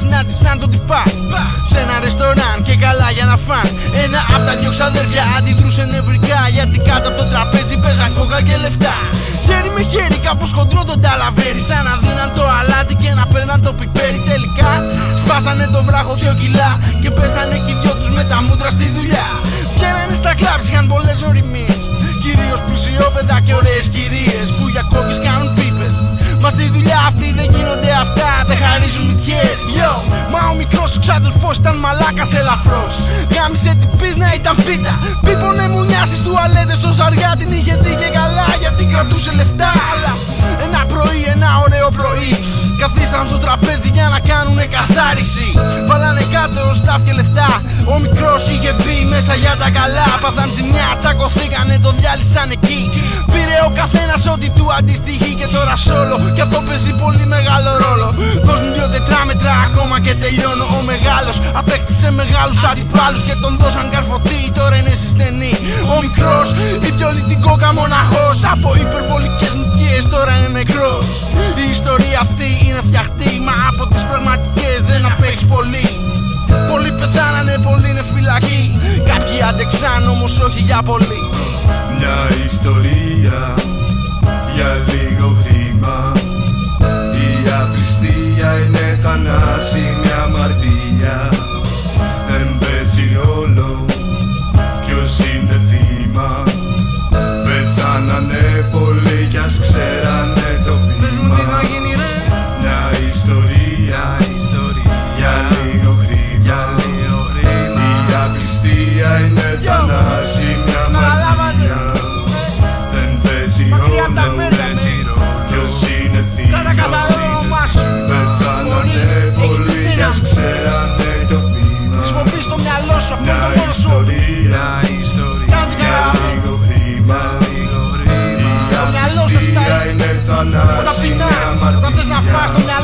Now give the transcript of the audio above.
συνάντησαν τον τυπά σε ένα ρεστοράν και καλά για να φαν. Ένα απ' τα δυο ξαδέρφια αντιδρούσε νευρικά, γιατί κάτω από το τραπέζι παίζαν κόκα και λεφτά. Χέρι με χέρι κάπως χοντρό τον ταλαβέρι, σαν να δίναν το αλάτι και να παίρναν το πιπέρι. Τελικά σπάσανε το βράχο 2 κιλά και πέσανε και οι δυο τους με τα μούτρα στη δουλειά. Βγαίνανε στα κλαμπ, είχαν πολλές οριμίες, κυρίως πλουσιόπαιδα και ωραίες κυρίες που για κόκκις κάνουν πίπες. Μα στη δουλειά αυτή δεν γίνονται αυτά, δεν χαρίζουν μυτιές. Μα ο μικρός ο ξαδελφός ήταν μαλάκας ελαφρός. Γάμισε την πίσνα, ήταν πίτα. Πίπονε μουνιά στις τουαλέτες, στο ζαριά την είχε δει και καλά, γιατί κρατούσε λεφτά. Αλλά ένα πρωί, ένα ωραίο πρωί, καθίσαν στο τραπέζι για να κάνουνε καθάριση. Βάλανε κάτω σταφ και λεφτά. Ο μικρός είχε μπει μέσα για τα καλά. Πάθαν ζημιά, τσακωθήκανε, το διάλυσαν εκεί. Πήρε ο καθένας ό,τι του αντιστοιχεί και τώρα σόλο, κι αυτό παίζει πολύ μεγάλο ρόλο. Δώσ' μου 2 τετράμετρα ακόμα και τελειώνω. Ο μεγάλος απέκτησε μεγάλους αντιπάλους και τον δώσαν καρφωτή, τώρα είναι στη στενή. Ο μικρός ιδιολυτικό καμοναχός, από υπερβολικές μουτιές τώρα είναι νεκρός. Η ιστορία αυτή είναι φτιαχτή, μα από τις πραγματικές δεν απέχει πολύ. Πολλοί πεθάνανε, πολλοί είναι φυλακοί, κάποιοι άντεξαν όμως όχι για πολύ. Μια ιστορία για λίγο χρήμα. Η απληστία είναι θανάσιμη αμαρτία. Δεν παίζει ρόλο ποιος είναι θύμα. Πεθάνανε πολλοί κι ας ξέρανε το βήμα. Μια ιστορία για λίγο χρήμα. Η απληστία είναι θανάσιμη αμαρτία. Δεν παίζει ρόλο ποιος είναι θύμα. Πεθάνανε πολλοί κι ας ξέρανε το βήμα. Χρησιμοποιείς το μυαλό σου, αυτό είναι το μόνο σου. Για λίγο χρήμα. Η απληστία είναι θανάσιμη αμαρτία. Όταν θες να πας, το μυαλό